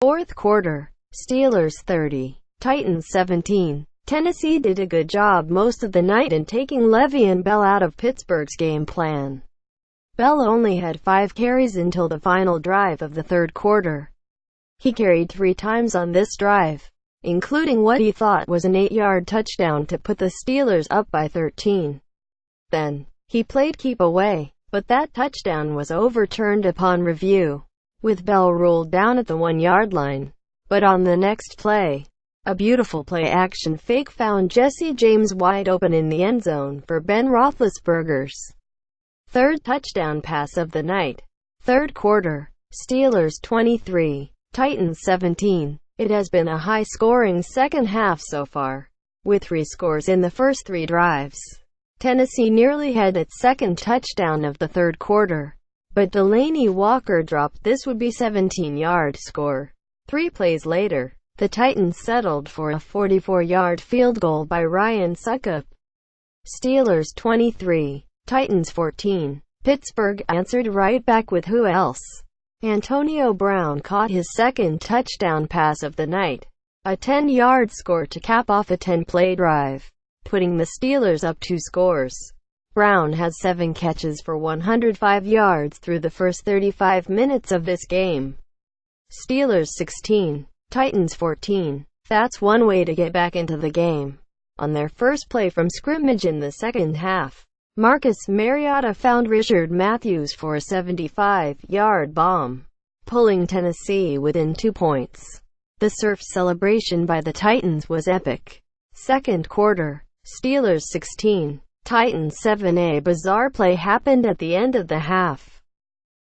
Fourth quarter, Steelers 30, Titans 17. Tennessee did a good job most of the night in taking Le'Veon Bell out of Pittsburgh's game plan. Bell only had 5 carries until the final drive of the third quarter. He carried 3 times on this drive, including what he thought was an 8-yard touchdown to put the Steelers up by 13. Then, he played keep away, but that touchdown was overturned upon review, with Bell ruled down at the 1-yard line. But on the next play, a beautiful play-action fake found Jesse James wide open in the end zone for Ben Roethlisberger's third touchdown pass of the night. Third quarter, Steelers 23, Titans 17. It has been a high-scoring second half so far, with 3 scores in the first 3 drives. Tennessee nearly had its second touchdown of the third quarter, but Delaney Walker dropped this would-be 17-yard score. 3 plays later, the Titans settled for a 44-yard field goal by Ryan Succop. Steelers 23, Titans 14. Pittsburgh answered right back with who else? Antonio Brown caught his second touchdown pass of the night, a 10-yard score to cap off a 10-play drive, putting the Steelers up 2 scores. Brown has 7 catches for 105 yards through the first 35 minutes of this game. Steelers 16, Titans 14. That's one way to get back into the game. On their first play from scrimmage in the second half, Marcus Mariota found Richard Matthews for a 75-yard bomb, pulling Tennessee within 2 points. The surf celebration by the Titans was epic. Second quarter, Steelers 16, Titans 7. A bizarre play happened at the end of the half.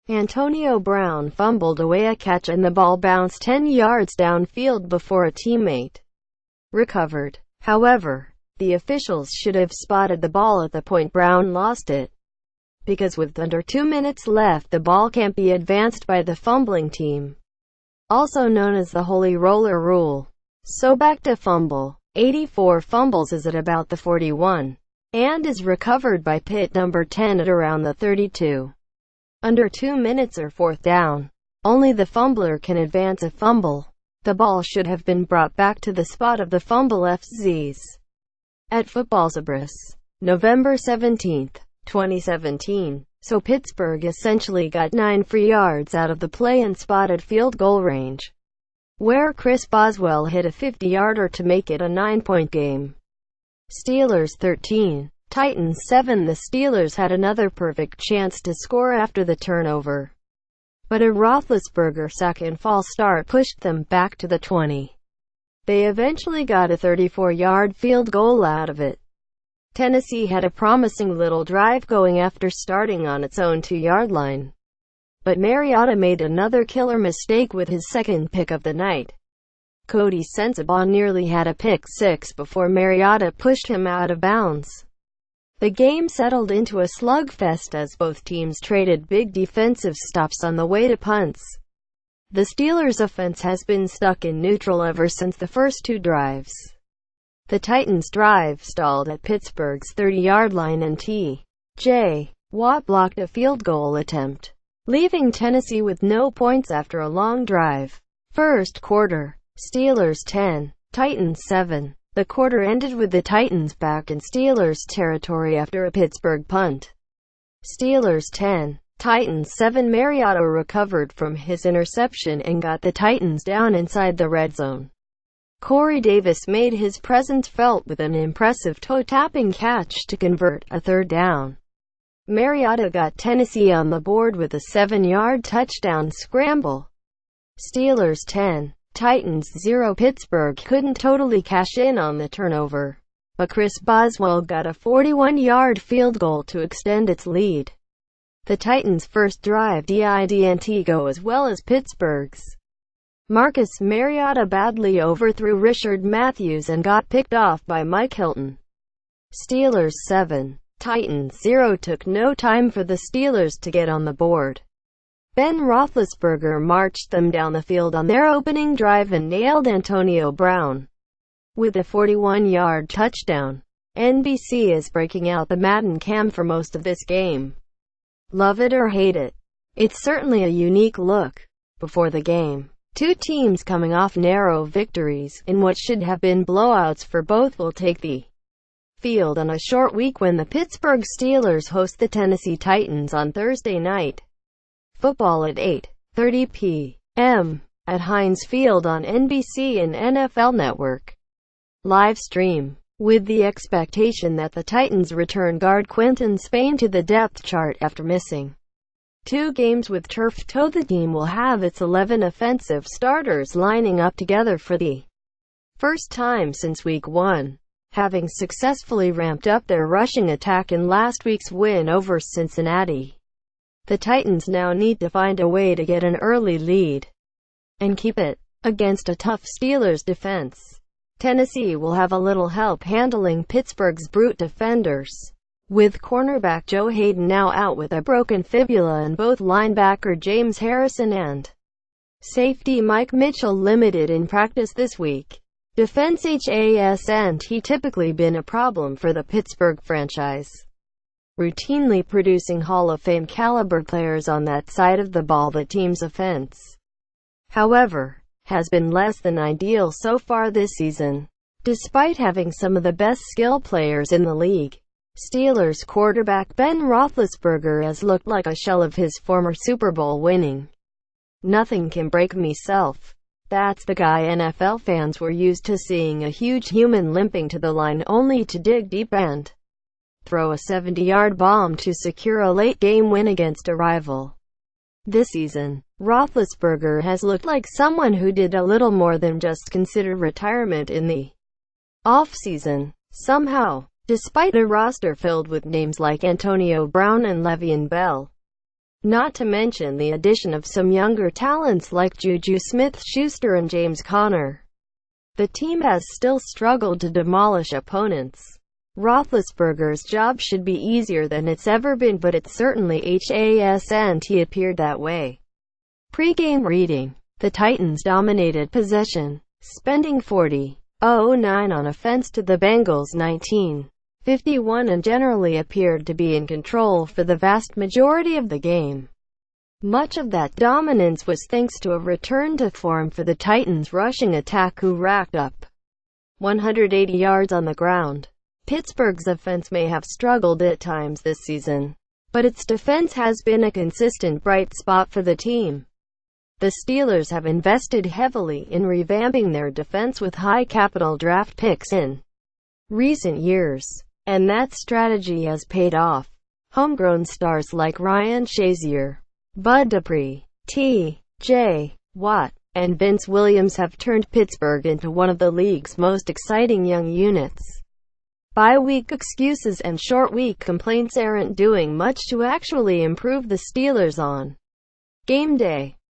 Antonio Brown fumbled away a catch and the ball bounced 10 yards downfield before a teammate recovered. However, the officials should have spotted the ball at the point Brown lost it, because with under 2 minutes left the ball can't be advanced by the fumbling team, also known as the Holy Roller Rule. So back to fumble. 84 fumbles is at about the 41, and is recovered by Pitt number 10 at around the 32. Under 2 minutes or fourth down, only the fumbler can advance a fumble. The ball should have been brought back to the spot of the fumble FZs. At Football Zabris, November 17, 2017, so Pittsburgh essentially got 9 free yards out of the play and spotted field goal range, where Chris Boswell hit a 50-yarder to make it a 9-point game. Steelers 13, Titans 7. The Steelers had another perfect chance to score after the turnover, but a Roethlisberger sack and false start pushed them back to the 20. They eventually got a 34-yard field goal out of it. Tennessee had a promising little drive going after starting on its own 2-yard line, but Mariota made another killer mistake with his second pick of the night. Cody Sensabaugh nearly had a pick six before Mariota pushed him out of bounds. The game settled into a slugfest as both teams traded big defensive stops on the way to punts. The Steelers' offense has been stuck in neutral ever since the first 2 drives. The Titans' drive stalled at Pittsburgh's 30-yard line and T.J. Watt blocked a field goal attempt, leaving Tennessee with no points after a long drive. First quarter, Steelers 10, Titans 7. The quarter ended with the Titans back in Steelers territory after a Pittsburgh punt. Steelers 10, Titans 7. Mariota recovered from his interception and got the Titans down inside the red zone. Corey Davis made his presence felt with an impressive toe-tapping catch to convert a third down. Mariota got Tennessee on the board with a 7-yard touchdown scramble. Steelers 10, Titans 0. Pittsburgh couldn't totally cash in on the turnover, but Chris Boswell got a 41-yard field goal to extend its lead. The Titans' first drive didn't go as well as Pittsburgh's. Marcus Mariota badly overthrew Richard Matthews and got picked off by Mike Hilton. Steelers 7, Titans 0. Took no time for the Steelers to get on the board. Ben Roethlisberger marched them down the field on their opening drive and nailed Antonio Brown with a 41-yard touchdown. NBC is breaking out the Madden cam for most of this game. Love it or hate it, it's certainly a unique look. Before the game, two teams coming off narrow victories in what should have been blowouts for both will take the field on a short week when the Pittsburgh Steelers host the Tennessee Titans on Thursday night football at 8:30 p.m. at Heinz Field on NBC and NFL Network live stream, with the expectation that the Titans return guard Quinton Spain to the depth chart after missing 2 games with turf toe. The team will have its 11 offensive starters lining up together for the first time since Week 1, having successfully ramped up their rushing attack in last week's win over Cincinnati. The Titans now need to find a way to get an early lead and keep it against a tough Steelers defense. Tennessee will have a little help handling Pittsburgh's brute defenders, with cornerback Joe Hayden now out with a broken fibula and both linebacker James Harrison and safety Mike Mitchell limited in practice this week. Defense hasn't typically been a problem for the Pittsburgh franchise, routinely producing Hall of Fame caliber players on that side of the ball. The team's offense, however, has been less than ideal so far this season. Despite having some of the best skill players in the league, Steelers quarterback Ben Roethlisberger has looked like a shell of his former Super Bowl winning "nothing can break me" self. That's the guy NFL fans were used to seeing, a huge human limping to the line only to dig deep and throw a 70-yard bomb to secure a late-game win against a rival. This season, Roethlisberger has looked like someone who did a little more than just consider retirement in the off-season. Somehow, despite a roster filled with names like Antonio Brown and Le'Veon Bell, not to mention the addition of some younger talents like Juju Smith-Schuster and James Conner, the team has still struggled to demolish opponents. Roethlisberger's job should be easier than it's ever been, but it certainly hasn't appeared that way. Pre-game reading: the Titans dominated possession, spending 40.09 on offense to the Bengals' 19.51, and generally appeared to be in control for the vast majority of the game. Much of that dominance was thanks to a return to form for the Titans' rushing attack, who racked up 180 yards on the ground. Pittsburgh's offense may have struggled at times this season, but its defense has been a consistent bright spot for the team. The Steelers have invested heavily in revamping their defense with high-capital draft picks in recent years, and that strategy has paid off. Homegrown stars like Ryan Shazier, Bud Dupree, T.J. Watt, and Vince Williams have turned Pittsburgh into one of the league's most exciting young units. Bye-week excuses and short-week complaints aren't doing much to actually improve the Steelers on game day.